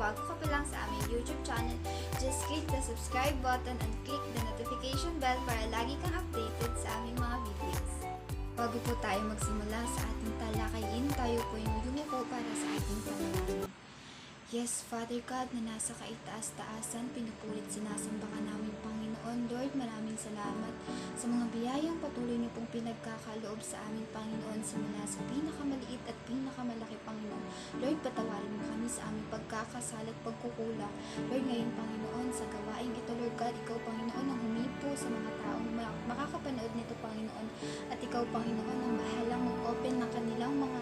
bago ka pa lang sa aming YouTube channel, just click the subscribe button and click the notification bell para lagi kang updated sa aming mga videos. Bago po tayo magsimula sa ating talakayin, tayo po yung yumuko para sa ating panalangin. Yes, Father God, na nasa kaitaas-taasan, pinupulit sinasamba ka namin, Panginoon. Lord, maraming salamat sa mga biyayang patuloy niyo pong pinagkakaloob sa aming Panginoon simula sa pinakamaliit at pinakamalaki, Panginoon. Lord, patawarin mo kami sa aming pagkakasala at pagkukulang. Lord, ngayon, Panginoon, sa gawaing ito, Lord God, ikaw, Panginoon, ang humipo sa mga taong makakapanood nito, Panginoon. At ikaw, Panginoon, ang bahalang mag-open ng kanilang mga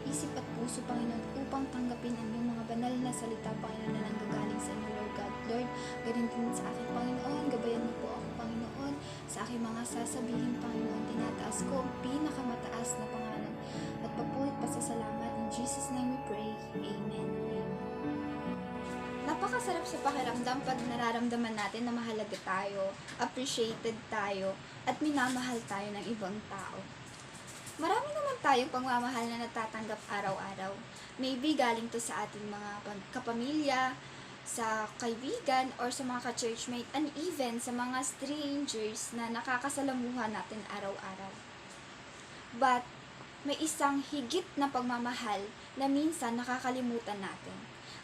isip at puso, Panginoon, upang tanggapin ang iyong mga banal na salita, Panginoon, na nanggagaling sa inyo, Lord God. Lord, ganun din sa akin, Panginoon, gabayan mo po ako, Panginoon, sa aking mga sasabihin, Panginoon, tinataas ko ang pinakamataas na pangalan at papulit pasasalamat. In Jesus' name we pray. Amen. Napakasarap sa pakiramdam pag nararamdaman natin na mahalaga tayo, appreciated tayo, at minamahal tayo ng ibang tao. Marami naman tayong pagmamahal na natatanggap araw-araw. Maybe galing to sa ating mga kapamilya, sa kaibigan, or sa mga ka-churchmate, and even sa mga strangers na nakakasalamuhan natin araw-araw. But, may isang higit na pagmamahal na minsan nakakalimutan natin.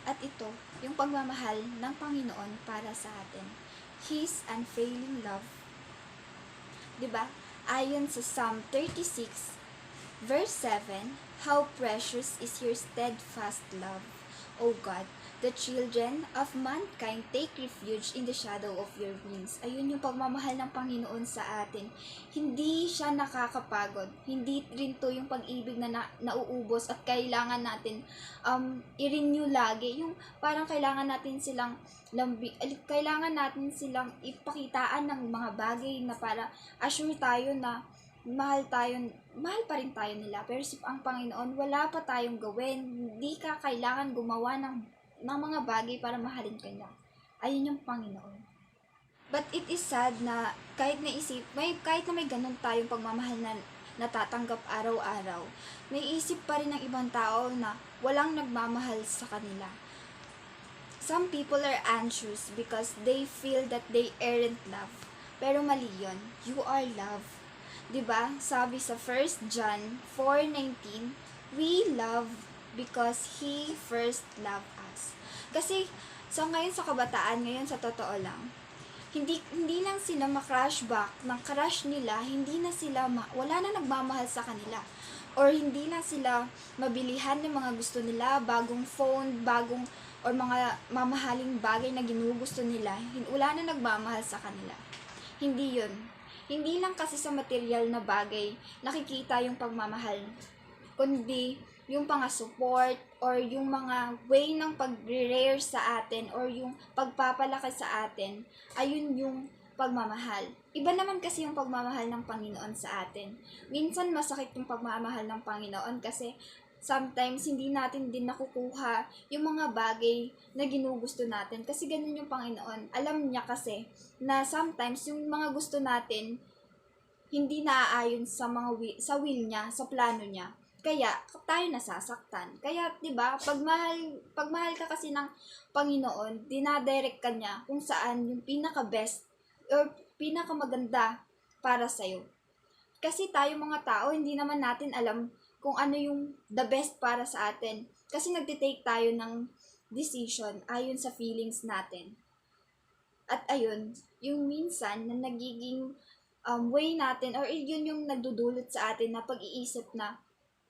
At ito, yung pagmamahal ng Panginoon para sa atin. His unfailing love. Diba? Ayon sa Psalm 36, Verse 7, How precious is your steadfast love, O God! The children of mankind take refuge in the shadow of your wings. Ayun yung pagmamahal ng Panginoon sa atin. Hindi siya nakakapagod. Hindi rin to yung pag-ibig na nauubos at kailangan natin i-renew lagi. Yung parang kailangan natin silang kailangan natin silang ipakitaan ng mga bagay na para assure tayo na mahal pa rin tayo nila. Pero ang Panginoon, wala pa tayong gawin. Hindi ka kailangan gumawa ng mga bagay para mahalin ka niya. Ayun yung Panginoon. But it is sad na kahit na may ganun tayong pagmamahal na natatanggap araw-araw, may isip pa rin ng ibang tao na walang nagmamahal sa kanila. Some people are anxious because they feel that they aren't love. Pero mali yun. You are love. Diba? Sabi sa 1 John 4:19, we love because He first loved us. Kasi ngayon sa kabataan, ngayon sa totoo lang, hindi lang sila ma-crush back ng crush nila, wala na nagmamahal sa kanila. Or hindi lang sila mabilihan ng mga gusto nila, bagong phone, or mga mamahaling bagay na ginugusto nila, wala na nagmamahal sa kanila. Hindi yun. Hindi lang kasi sa material na bagay nakikita yung pagmamahal, kundi yung pang-support or yung mga way ng pag-rare sa atin or yung pagpapalaki sa atin, ayun yung pagmamahal. Iba naman kasi yung pagmamahal ng Panginoon sa atin. Minsan masakit yung pagmamahal ng Panginoon kasi sometimes hindi natin din nakukuha yung mga bagay na ginugusto natin. Kasi ganun yung Panginoon. Alam niya kasi na sometimes yung mga gusto natin hindi naaayon sa will niya, sa plano niya. Kaya tayo nasasaktan. Kaya 'di ba, pagmahal ka kasi ng Panginoon, dinadirect ka niya kung saan yung pinaka-best or pinakamaganda para sa iyo. Kasi tayo mga tao, hindi naman natin alam kung ano yung the best para sa atin. Kasi nagte-take tayo ng decision ayon sa feelings natin. At ayun, yung minsan na nagiging way natin or yun yung nagdudulot sa atin na pag-iisip na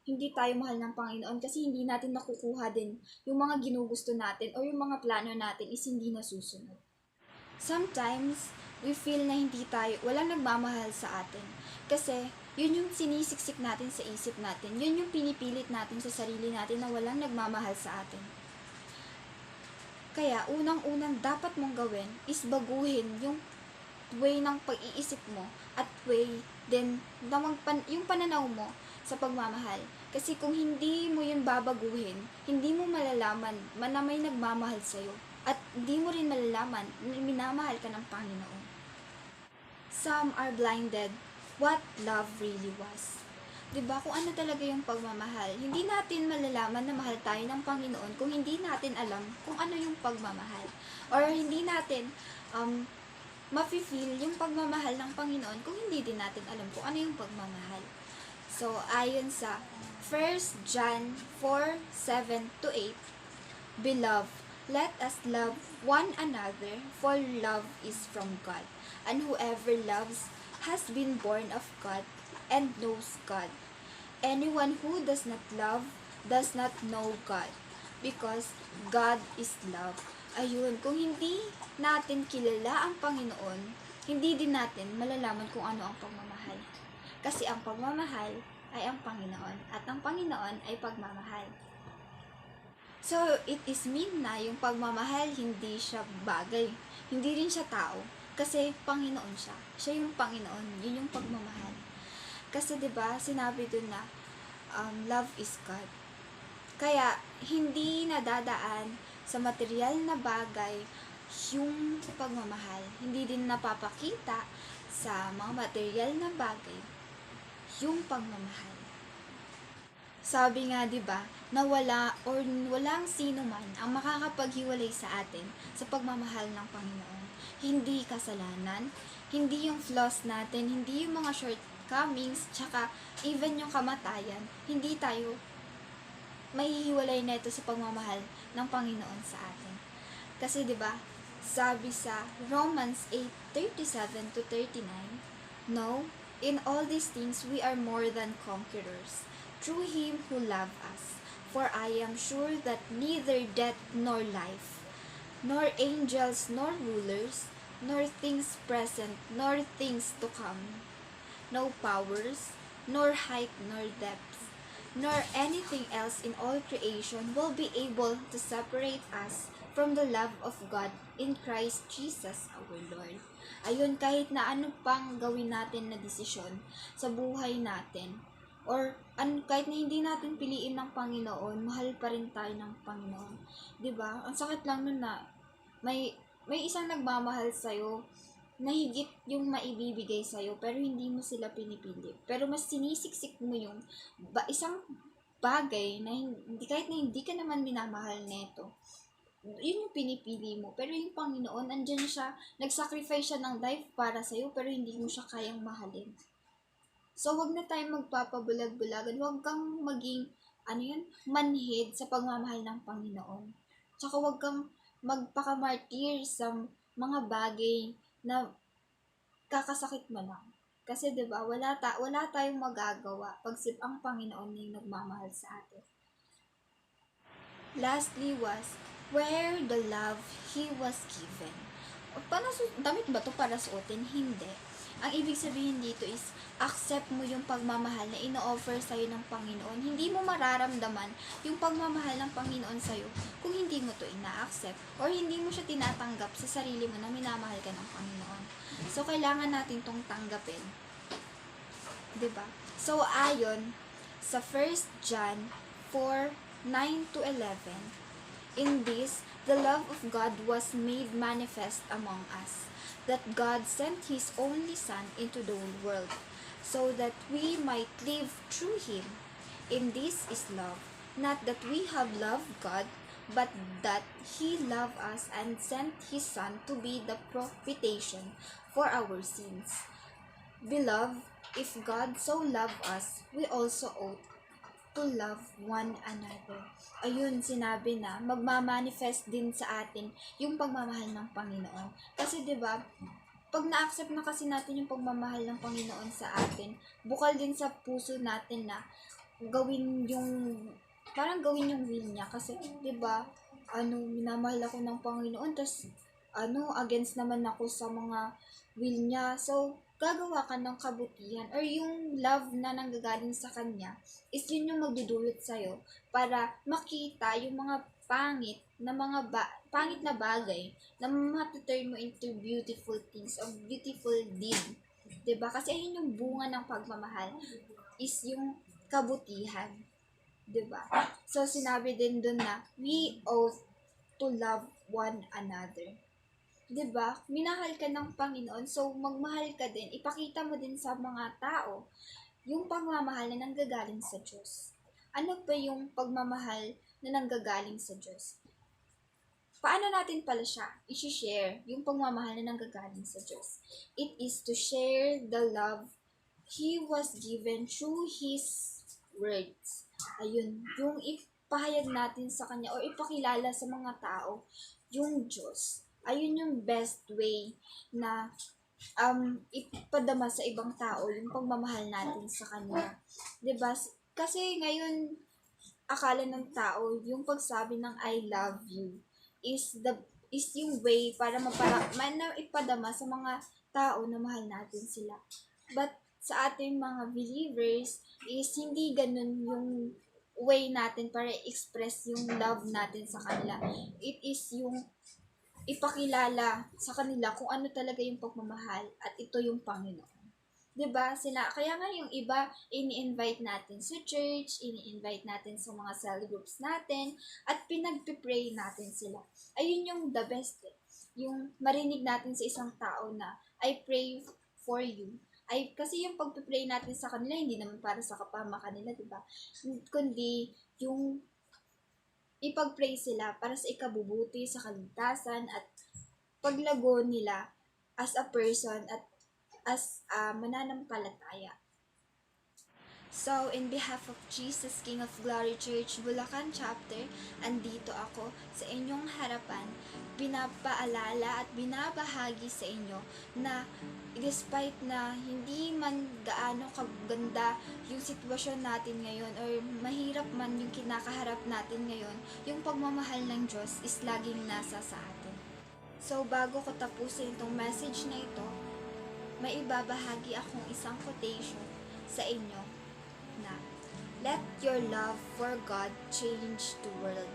hindi tayo mahal ng Panginoon kasi hindi natin nakukuha din yung mga ginugusto natin o yung mga plano natin is hindi nasusunod. Sometimes, we feel na walang nagmamahal sa atin. Kasi, yun yung sinisiksik natin sa isip natin. Yun yung pinipilit natin sa sarili natin na walang nagmamahal sa atin. Kaya, unang-unang dapat mong gawin is baguhin yung way ng pag-iisip mo at way din yung pananaw mo sa pagmamahal. Kasi kung hindi mo yun babaguhin, hindi mo malalaman na may nagmamahal sa'yo. At hindi mo rin malalaman na minamahal ka ng Panginoon. Some are blinded what love really was. 'Di ba? Kung ano talaga yung pagmamahal. Hindi natin malalaman na mahal tayo ng Panginoon kung hindi natin alam kung ano yung pagmamahal. Or hindi natin mafe-feel yung pagmamahal ng Panginoon kung hindi din natin alam kung ano yung pagmamahal. So, ayon sa 1 John 4:7 to 8, Beloved, let us love one another, for love is from God. And whoever loves has been born of God and knows God. Anyone who does not love does not know God, because God is love. Ayun, kung hindi natin kilala ang Panginoon, hindi din natin malalaman kung ano ang pagmamahal. Kasi ang pagmamahal ay ang Panginoon, at ang Panginoon ay pagmamahal. So, it is mean na yung pagmamahal, hindi siya bagay. Hindi rin siya tao. Kasi Panginoon siya. Siya yung Panginoon. Yun yung pagmamahal. Kasi 'di ba sinabi dun na love is God. Kaya, hindi nadadaan sa material na bagay yung pagmamahal. Hindi din napapakita sa mga material na bagay yung pagmamahal. Sabi nga 'di ba, na walang sino man ang makakapaghiwalay sa atin sa pagmamahal ng Panginoon. Hindi kasalanan, hindi yung flaws natin, hindi yung mga shortcomings, tsaka even yung kamatayan, hindi tayo mahihiwalay nito sa pagmamahal ng Panginoon sa atin. Kasi 'di ba, sabi sa Romans 8:37 to 39, No, in all these things we are more than conquerors through him who loved us. For I am sure that neither death nor life, nor angels nor rulers, nor things present nor things to come, no powers, nor height nor depth, nor anything else in all creation will be able to separate us from the love of God in Christ Jesus our Lord. Ayun, kahit na ano pang gawin natin na desisyon sa buhay natin, or kahit na hindi natin piliin ng Panginoon, mahal pa rin tayo ng Panginoon. 'Di ba? Ang sakit lang nun na may isang nagmamahal sa'yo na higit yung maibibigay sa'yo, pero hindi mo sila pinipili. Pero mas sinisiksik mo yung isang bagay na hindi, kahit na hindi ka naman minamahal neto, yun yung pinipili mo. Pero yung Panginoon, andyan siya, nag-sacrifice siya ng life para sa'yo, pero hindi mo siya kayang mahalin. So, wag na tayong magpapabulag-bulagan. Wag kang maging, manhid sa pagmamahal ng Panginoon. Tsaka wag kang magpakamartir sa mga bagay na kakasakit mo lang. Kasi 'di ba, wala tayong magagawa pag ang Panginoon na yung nagmamahal sa atin. Lastly was, where the love He was given. Damit ba to para suotin? Hindi. Ang ibig sabihin dito is, accept mo yung pagmamahal na ino-offer sa'yo ng Panginoon. Hindi mo mararamdaman yung pagmamahal ng Panginoon sa'yo kung hindi mo to ina-accept or hindi mo siya tinatanggap sa sarili mo na minamahal ka ng Panginoon. So, kailangan natin tong tanggapin. 'Di ba? So, ayon sa 1 John 4:9 to 11, in this, the love of God was made manifest among us, that God sent His only Son into the world, so that we might live through Him. In this is love, not that we have loved God, but that He loved us and sent His Son to be the propitiation for our sins. Beloved, if God so loved us, we also ought to love one another. Ayun, sinabi na magmamanifest din sa atin yung pagmamahal ng Panginoon. Kasi 'di ba, pag na-accept na kasi natin yung pagmamahal ng Panginoon sa atin, bukal din sa puso natin na gawin yung will niya. Kasi 'di ba, minamahal ako ng Panginoon, tas against naman ako sa mga will niya. So, gagawa ka ng kabutihan or yung love na nanggagaling sa kanya is yun yung magdudulot sa'yo para makita yung mga pangit na bagay na matuturn mo into beautiful things or beautiful deed. 'Di ba? Kasi ayun yung bunga ng pagmamahal is yung kabutihan. 'Di ba? So, sinabi din dun na we ought to love one another. 'Di ba? Minahal ka ng Panginoon, so magmahal ka din. Ipakita mo din sa mga tao yung pagmamahal na nanggagaling sa Diyos. Ano ba yung pagmamahal na nanggagaling sa Diyos? Paano natin pala siya i-share yung pagmamahal na nanggagaling sa Diyos? It is to share the love He was given through His words. Ayun, yung ipahayag natin sa Kanya o ipakilala sa mga tao yung Diyos. Ayun yung best way na ipadama sa ibang tao yung pagmamahal natin sa Kanya. 'Di ba? Kasi ngayon, akala ng tao, yung pagsabi ng I love you is yung way para ipadama sa mga tao na mahal natin sila. But sa ating mga believers is hindi ganun yung way natin para express yung love natin sa kanila. It is yung ipakilala sa kanila kung ano talaga yung pagmamahal at ito yung Panginoon. 'Di ba? Kaya nga yung iba ini-invite natin sa church, ini-invite natin sa mga cell groups natin at pinagpe-pray natin sila. Ayun yung the best. Yung marinig natin sa isang tao na I pray for you. Kasi yung pagpe-pray natin sa kanila hindi naman para sa kapamakan nila, 'di ba? Kundi yung ipag-pray sila para sa ikabubuti, sa kaligtasan at paglago nila as a person at as a mananampalataya. So, in behalf of Jesus, King of Glory Church, Bulacan Chapter, andito ako sa inyong harapan, pinapaalala at binabahagi sa inyo na despite na hindi man gaano kaganda yung sitwasyon natin ngayon or mahirap man yung kinakaharap natin ngayon, yung pagmamahal ng Diyos is laging nasa sa atin. So, bago ko tapusin itong message na ito, may ibabahagi akong isang quotation sa inyo na let your love for God change the world,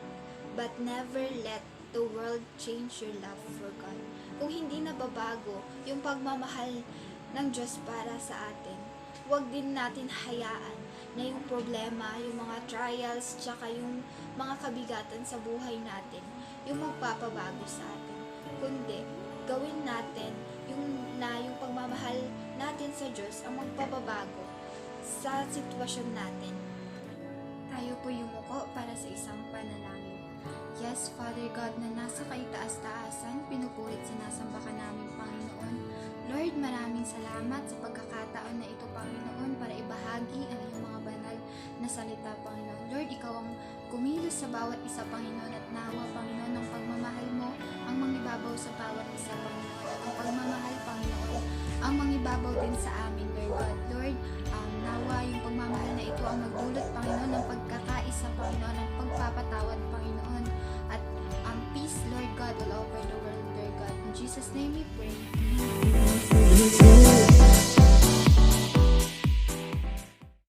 but never let the world change your love for God. Kung hindi nababago yung pagmamahal ng Diyos para sa atin, huwag din natin hayaan na yung problema, yung mga trials, tsaka yung mga kabigatan sa buhay natin, yung magpapabago sa atin. Kundi, gawin natin yung pagmamahal natin sa Diyos ang magpapabago sa sitwasyon natin. Tayo po yumuko para sa isang panalangin. Yes, Father God, na nasa kaitaas-taasan, pinupurit sinasamba ka namin, Panginoon. Lord, maraming salamat sa pagkakataon na ito, Panginoon, para ibahagi ang iyong mga banal na salita, Panginoon. Lord, ikaw ang kumilos sa bawat isa, Panginoon, at nawa, Panginoon, ng pagmamahal mo ang mangibabaw sa bawat isa, Panginoon. Ang pagmamahal, Panginoon, ang mangibabaw din sa amin, Lord God. Lord, nawa yung pagmamahal na ito ang magdulot, Panginoon, ng pagkakaisa, Panginoon, ng pagpapatawad, Panginoon, at peace, Lord God, all over the world, Lord God. In Jesus' name we pray.